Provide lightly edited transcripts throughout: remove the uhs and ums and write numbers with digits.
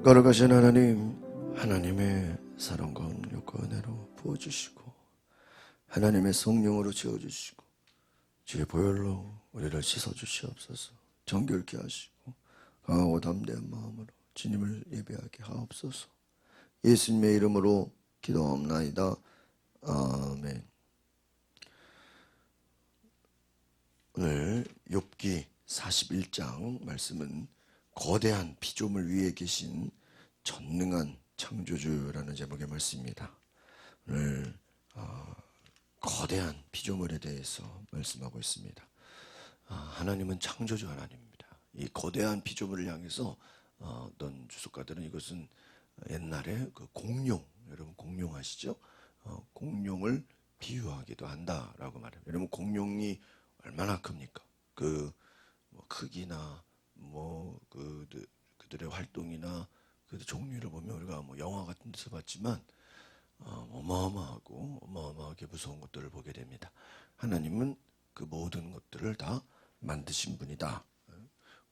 걸어가신 하나님, 하나님의 사랑과 능력과 은혜로 부어주시고 하나님의 성령으로 채워주시고 주의 보혈로 우리를 씻어주시옵소서. 정결케 하시고 강하고 담대한 마음으로 주님을 예배하게 하옵소서. 예수님의 이름으로 기도하옵나이다. 아멘. 오늘 욥기 41장 말씀은 거대한 피조물 위에 계신 전능한 창조주라는 제목의 말씀입니다. 오늘 거대한 피조물에 대해서 말씀하고 있습니다. 하나님은 창조주 하나님입니다. 이 거대한 피조물을 향해서 어떤 주석가들은 이것은 옛날에 그 공룡, 여러분 공룡 아시죠? 공룡을 비유하기도 한다라고 말해요. 여러분 공룡이 얼마나 큽니까? 그 크기나 그들의 활동이나 그 종류를 보면 우리가 영화 같은 데서 봤지만 어마어마하게 무서운 것들을 보게 됩니다. 하나님은 그 모든 것들을 다 만드신 분이다.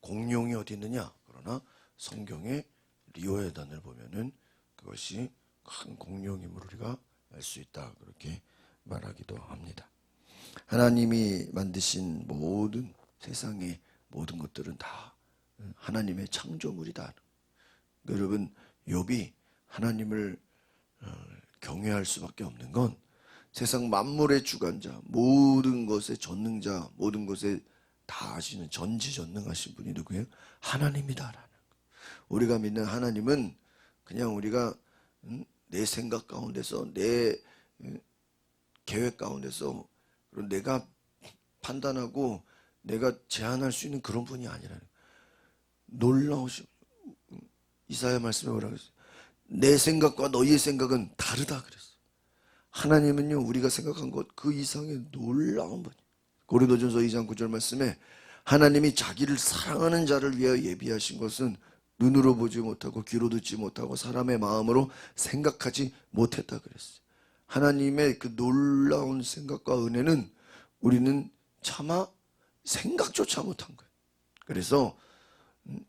공룡이 어디 있느냐? 그러나 성경의 리오에단을 보면은 그것이 큰 공룡임을 우리가 알 수 있다. 그렇게 말하기도 합니다. 하나님이 만드신 모든 세상의 모든 것들은 다 하나님의 창조물이다. 여러분, 욥이 하나님을 경외할 수밖에 없는 건 세상 만물의 주관자, 모든 것의 전능자, 모든 것에 다 아시는 전지전능하신 분이 누구예요? 하나님이다라는 거. 우리가 믿는 하나님은 그냥 우리가 내 생각 가운데서 내 계획 가운데서 내가 판단하고 내가 제한할 수 있는 그런 분이 아니라는 거예요. 놀라우신 이사야 말씀에 뭐라고 했어요? 내 생각과 너희의 생각은 다르다 그랬어요. 하나님은요, 우리가 생각한 것 그 이상의 놀라운 분이에요. 고린도전서 2장 9절 말씀에 하나님이 자기를 사랑하는 자를 위하여 예비하신 것은 눈으로 보지 못하고 귀로 듣지 못하고 사람의 마음으로 생각하지 못했다 그랬어요. 하나님의 그 놀라운 생각과 은혜는 우리는 차마 생각조차 못한 거예요. 그래서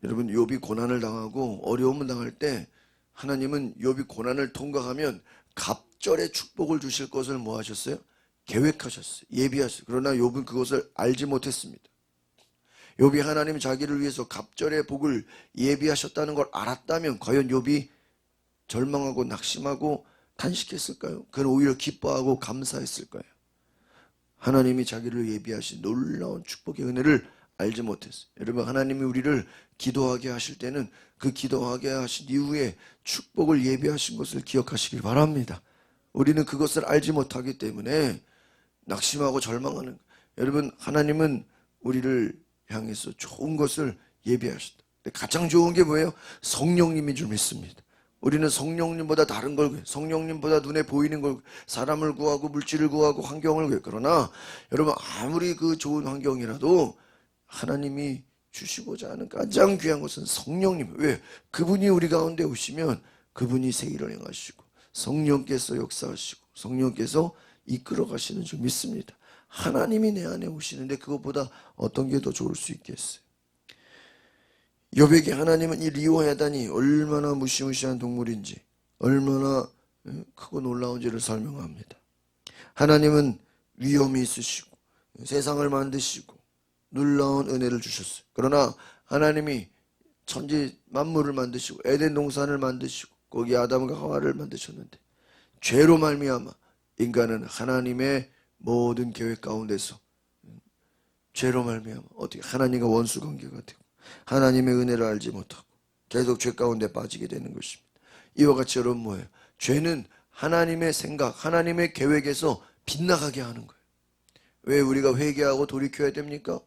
여러분, 욥이 고난을 당하고 어려움을 당할 때 하나님은 욥이 고난을 통과하면 갑절의 축복을 주실 것을 뭐 하셨어요? 계획하셨어요. 예비하셨어요. 그러나 욥은 그것을 알지 못했습니다. 욥이 하나님 자기를 위해서 갑절의 복을 예비하셨다는 걸 알았다면 과연 욥이 절망하고 낙심하고 탄식했을까요? 그는 오히려 기뻐하고 감사했을 거예요. 하나님이 자기를 예비하신 놀라운 축복의 은혜를 알지 못했어요. 여러분, 하나님이 우리를 기도하게 하실 때는 그 기도하게 하신 이후에 축복을 예비하신 것을 기억하시길 바랍니다. 우리는 그것을 알지 못하기 때문에 낙심하고 절망하는 거예요. 여러분, 하나님은 우리를 향해서 좋은 것을 예비하셨다. 가장 좋은 게 뭐예요? 성령님인 줄 믿습니다. 우리는 성령님보다 다른 걸 구해요. 성령님보다 눈에 보이는 걸 구해요. 사람을 구하고 물질을 구하고 환경을 구해요. 그러나 여러분, 아무리 그 좋은 환경이라도 하나님이 주시고자 하는 가장 귀한 것은 성령님. 왜? 그분이 우리 가운데 오시면 그분이 새 일을 행하시고 성령께서 역사하시고 성령께서 이끌어 가시는 줄 믿습니다. 하나님이 내 안에 오시는데 그것보다 어떤 게 더 좋을 수 있겠어요? 욥에게 하나님은 이 리오헤단이 얼마나 무시무시한 동물인지, 얼마나 크고 놀라운지를 설명합니다. 하나님은 위엄이 있으시고 세상을 만드시고 놀라운 은혜를 주셨어요. 그러나 하나님이 천지 만물을 만드시고 에덴 동산을 만드시고 거기 아담과 하와를 만드셨는데 죄로 말미암아 인간은 하나님의 모든 계획 가운데서 죄로 말미암아 어떻게 하나님과 원수 관계가 되고 하나님의 은혜를 알지 못하고 계속 죄 가운데 빠지게 되는 것입니다. 이와 같이 여러분 뭐예요? 죄는 하나님의 생각, 하나님의 계획에서 빗나가게 하는 거예요. 왜 우리가 회개하고 돌이켜야 됩니까?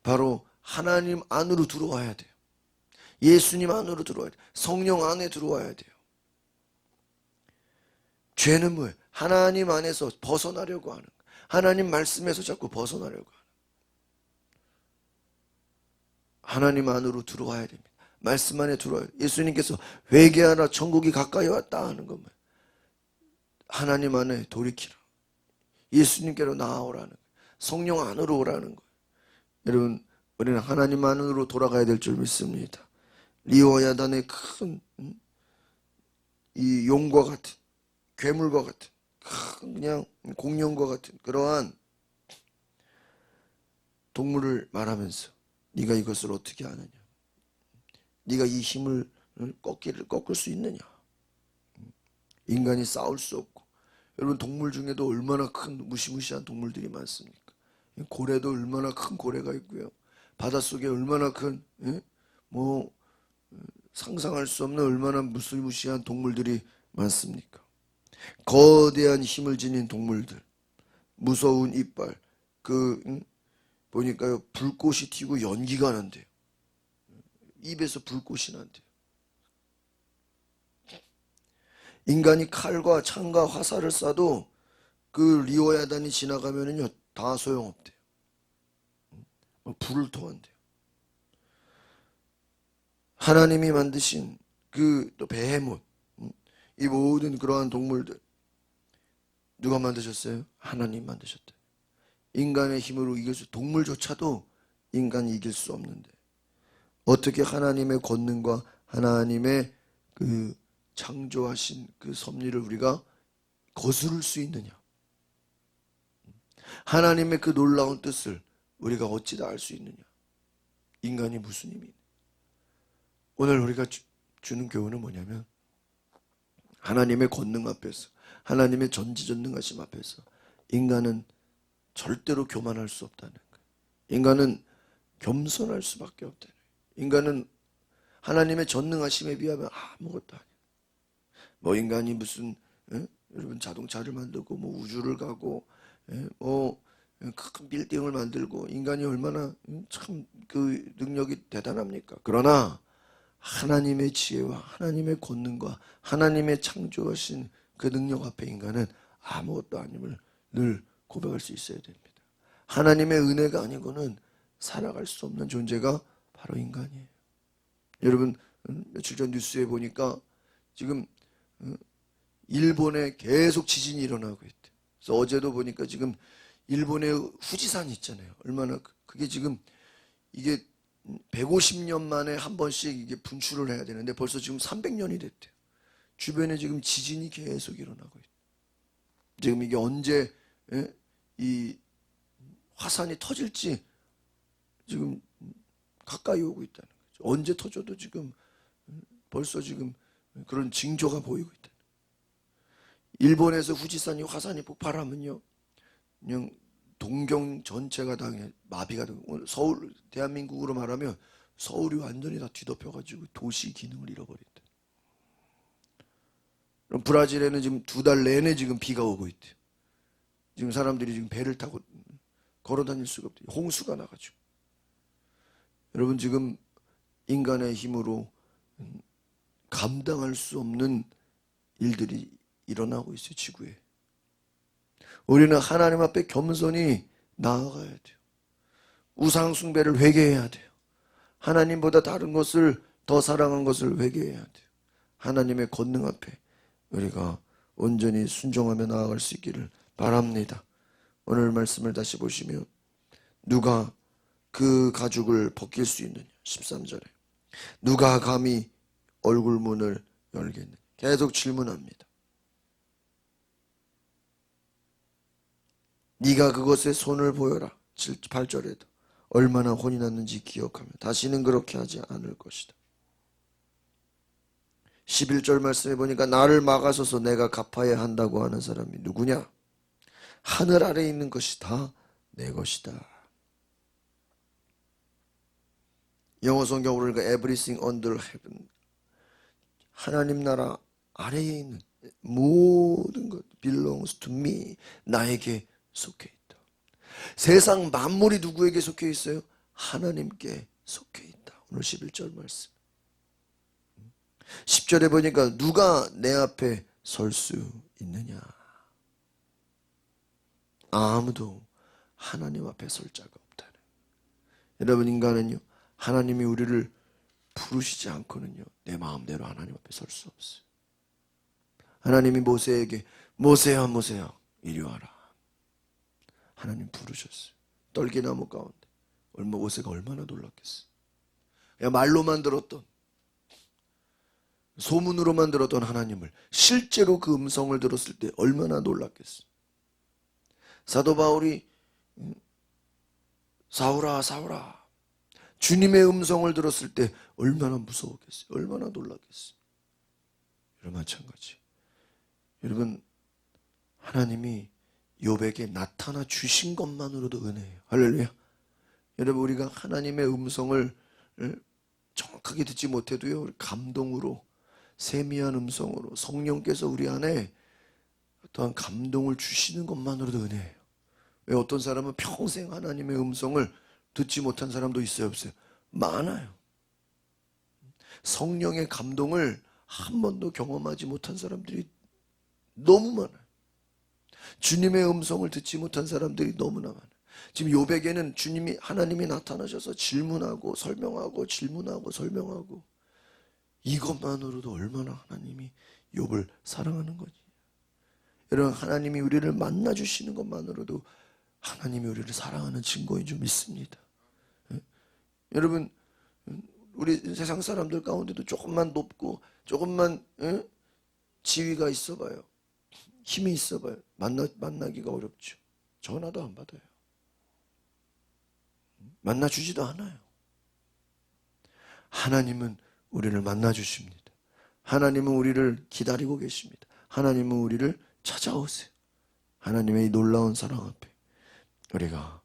바로 하나님 안으로 들어와야 돼요. 예수님 안으로 들어와야 돼요. 성령 안에 들어와야 돼요. 죄는 뭐예요? 하나님 안에서 벗어나려고 하는 거예요. 하나님 말씀에서 자꾸 벗어나려고 하는 거예요. 하나님 안으로 들어와야 됩니다. 말씀 안에 들어와야 돼요. 예수님께서 회개하라 천국이 가까이 왔다 하는 겁니다. 하나님 안에 돌이키라. 예수님께로 나아오라는 거예요. 성령 안으로 오라는 거예요. 여러분, 우리는 하나님 안으로 돌아가야 될 줄 믿습니다. 리오야단의 큰 이 용과 같은, 괴물과 같은, 큰 그냥 공룡과 같은 그러한 동물을 말하면서 네가 이것을 어떻게 아느냐, 네가 이 힘을 꺾을 수 있느냐. 인간이 싸울 수 없고, 여러분 동물 중에도 얼마나 큰 무시무시한 동물들이 많습니까? 고래도 얼마나 큰 고래가 있고요, 바닷속에 얼마나 큰 뭐 상상할 수 없는 얼마나 무시무시한 동물들이 많습니까? 거대한 힘을 지닌 동물들, 무서운 이빨, 보니까요 불꽃이 튀고 연기가 난대요. 입에서 불꽃이 난대요. 인간이 칼과 창과 화살을 쏴도 그 리오야단이 지나가면은요 다 소용없대요. 불을 토한대요. 하나님이 만드신 그 또 베헤못, 이 모든 그러한 동물들 누가 만드셨어요? 하나님 만드셨대. 인간의 힘으로 이길 수, 동물조차도 인간이 이길 수 없는데 어떻게 하나님의 권능과 하나님의 그 창조하신 그 섭리를 우리가 거스를 수 있느냐? 하나님의 그 놀라운 뜻을 우리가 어찌 다 알 수 있느냐? 인간이 무슨 힘이? 오늘 우리가 주는 교훈은 뭐냐면, 하나님의 권능 앞에서, 하나님의 전지전능하심 앞에서 인간은 절대로 교만할 수 없다는 거예요. 인간은 겸손할 수밖에 없다는 거예요. 인간은 하나님의 전능하심에 비하면 아무것도 아니에요. 뭐 인간이 무슨 여러분 자동차를 만들고 뭐 우주를 가고 뭐 큰 빌딩을 만들고, 인간이 얼마나 참 그 능력이 대단합니까? 그러나 하나님의 지혜와 하나님의 권능과 하나님의 창조하신 그 능력 앞에 인간은 아무것도 아님을 늘 고백할 수 있어야 됩니다. 하나님의 은혜가 아니고는 살아갈 수 없는 존재가 바로 인간이에요. 여러분 며칠 전 뉴스에 보니까 지금 일본에 계속 지진이 일어나고 있대요. 그래서 어제도 보니까 지금 일본의 후지산이 있잖아요. 얼마나 그게 지금 이게 150년 만에 한 번씩 이게 분출을 해야 되는데 벌써 지금 300년이 됐대요. 주변에 지금 지진이 계속 일어나고 있대요. 지금 이게 언제 이 화산이 터질지 지금 가까이 오고 있다는 거죠. 언제 터져도 지금 벌써 지금 그런 징조가 보이고 있다. 일본에서 후지산이 화산이 폭발하면요, 그냥 동경 전체가 다 마비가 되고, 서울, 대한민국으로 말하면 서울이 완전히 다 뒤덮여가지고 도시 기능을 잃어버린다. 그럼 브라질에는 지금 2달 내내 지금 비가 오고 있대요. 지금 사람들이 지금 배를 타고 걸어 다닐 수가 없대요. 홍수가 나가지고. 여러분 지금 인간의 힘으로 감당할 수 없는 일들이 일어나고 있어요, 지구에. 우리는 하나님 앞에 겸손히 나아가야 돼요. 우상 숭배를 회개해야 돼요. 하나님보다 다른 것을 더 사랑한 것을 회개해야 돼요. 하나님의 권능 앞에 우리가 온전히 순종하며 나아갈 수 있기를 바랍니다. 오늘 말씀을 다시 보시면, 누가 그 가죽을 벗길 수 있느냐? 13절에 누가 감히 얼굴 문을 열겠느냐? 계속 질문합니다. 네가 그것에 손을 보여라. 8절에도 얼마나 혼이 났는지 기억하며 다시는 그렇게 하지 않을 것이다. 11절 말씀해 보니까 나를 막아서서 내가 갚아야 한다고 하는 사람이 누구냐? 하늘 아래에 있는 것이 다 내 것이다. 영어 성경으로 그러니까 everything under heaven, 하나님 나라 아래에 있는 모든 것 belongs to me, 나에게 속해 있다. 세상 만물이 누구에게 속해 있어요? 하나님께 속해 있다. 오늘 11절 말씀. 10절에 보니까 누가 내 앞에 설 수 있느냐? 아무도 하나님 앞에 설 자가 없다는. 여러분 인간은요, 하나님이 우리를 부르시지 않고는요 내 마음대로 하나님 앞에 설 수 없어요. 하나님이 모세에게 모세야 모세야 이리 와라. 하나님 부르셨어요. 떨기나무 가운데. 모세가 얼마나 놀랐겠어요. 그냥 말로만 들었던 소문으로만 들었던 하나님을 실제로 그 음성을 들었을 때 얼마나 놀랐겠어요. 사도 바울이 사울아 사울아 주님의 음성을 들었을 때 얼마나 무서웠겠어요. 얼마나 놀랐겠어요. 여러분 마찬가지. 여러분 하나님이 욥에게 나타나 주신 것만으로도 은혜예요. 할렐루야. 여러분 우리가 하나님의 음성을 정확하게 듣지 못해도요 감동으로 세미한 음성으로 성령께서 우리 안에 어떠한 감동을 주시는 것만으로도 은혜예요. 왜 어떤 사람은 평생 하나님의 음성을 듣지 못한 사람도 있어요 없어요? 많아요. 성령의 감동을 한 번도 경험하지 못한 사람들이 너무 많아요. 주님의 음성을 듣지 못한 사람들이 너무나 많아요. 지금 욥에게는 하나님이 나타나셔서 질문하고 설명하고 질문하고 설명하고 이것만으로도 얼마나 하나님이 욥을 사랑하는 거지. 여러분 하나님이 우리를 만나주시는 것만으로도 하나님이 우리를 사랑하는 증거인 줄 믿습니다. 여러분 우리 세상 사람들 가운데도 조금만 높고 조금만 지위가 있어봐요. 힘이 있어봐요. 만나기가 어렵죠. 전화도 안 받아요. 만나주지도 않아요. 하나님은 우리를 만나주십니다. 하나님은 우리를 기다리고 계십니다. 하나님은 우리를 찾아오세요. 하나님의 이 놀라운 사랑 앞에 우리가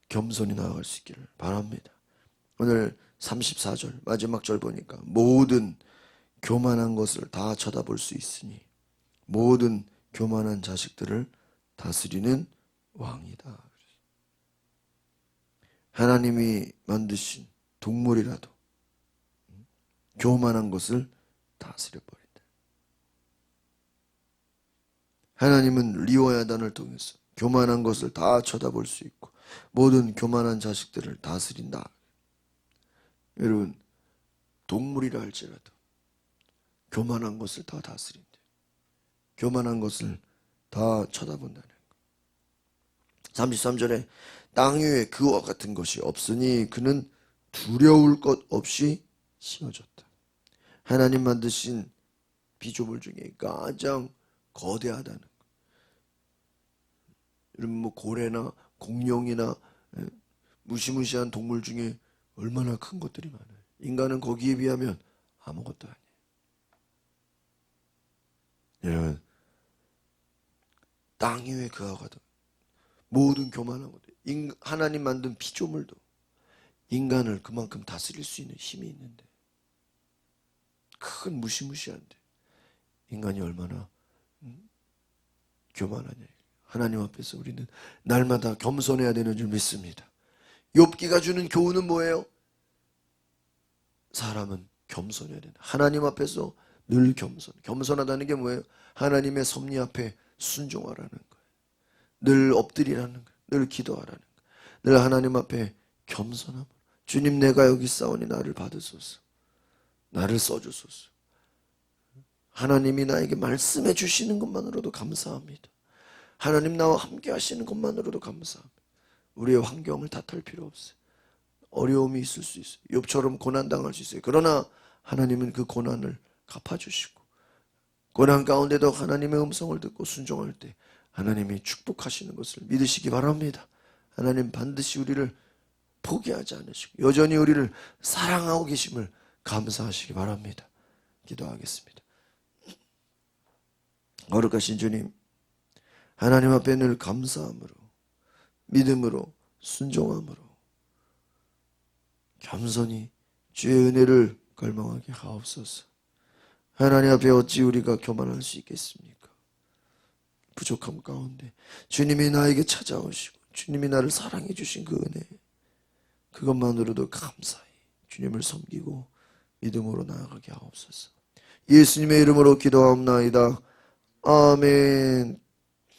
겸손히 나아갈 수 있기를 바랍니다. 오늘 34절 마지막 절 보니까 모든 교만한 것을 다 쳐다볼 수 있으니 모든 교만한 자식들을 다스리는 왕이다. 하나님이 만드신 동물이라도 교만한 것을 다스려버린다. 하나님은 리워야단을 통해서 교만한 것을 다 쳐다볼 수 있고 모든 교만한 자식들을 다스린다. 여러분 동물이라 할지라도 교만한 것을 다 다스린다. 교만한 것을 다 쳐다본다는 것. 33절에 땅 위에 그와 같은 것이 없으니 그는 두려울 것 없이 씌워졌다. 하나님 만드신 피조물 중에 가장 거대하다는 것. 여러분 뭐 고래나 공룡이나 무시무시한 동물 중에 얼마나 큰 것들이 많아요. 인간은 거기에 비하면 아무것도 아니에요. 여러분 땅 위에 그와 같은 모든 교만한 것들, 하나님 만든 피조물도 인간을 그만큼 다스릴 수 있는 힘이 있는데 큰 무시무시한데 인간이 얼마나 교만하냐. 하나님 앞에서 우리는 날마다 겸손해야 되는 줄 믿습니다. 욥기가 주는 교훈은 뭐예요? 사람은 겸손해야 된다. 하나님 앞에서 늘 겸손하다는 게 뭐예요? 하나님의 섭리 앞에 순종하라는 거예요. 늘 엎드리라는 거예요. 늘 기도하라는 거예요. 늘 하나님 앞에 겸손함으로 주님 내가 여기 있사오니 나를 받으소서. 나를 써주소서. 하나님이 나에게 말씀해 주시는 것만으로도 감사합니다. 하나님 나와 함께 하시는 것만으로도 감사합니다. 우리의 환경을 탓할 필요 없어요. 어려움이 있을 수 있어요. 욥처럼 고난당할 수 있어요. 그러나 하나님은 그 고난을 갚아주시고 고난 가운데도 하나님의 음성을 듣고 순종할 때 하나님이 축복하시는 것을 믿으시기 바랍니다. 하나님 반드시 우리를 포기하지 않으시고 여전히 우리를 사랑하고 계심을 감사하시기 바랍니다. 기도하겠습니다. 거룩하신 주님, 하나님 앞에 늘 감사함으로 믿음으로 순종함으로 겸손히 주의 은혜를 갈망하게 하옵소서. 하나님 앞에 어찌 우리가 교만할 수 있겠습니까? 부족함 가운데 주님이 나에게 찾아오시고 주님이 나를 사랑해 주신 그 은혜, 그것만으로도 감사히 주님을 섬기고 믿음으로 나아가게 하옵소서. 예수님의 이름으로 기도하옵나이다. 아멘.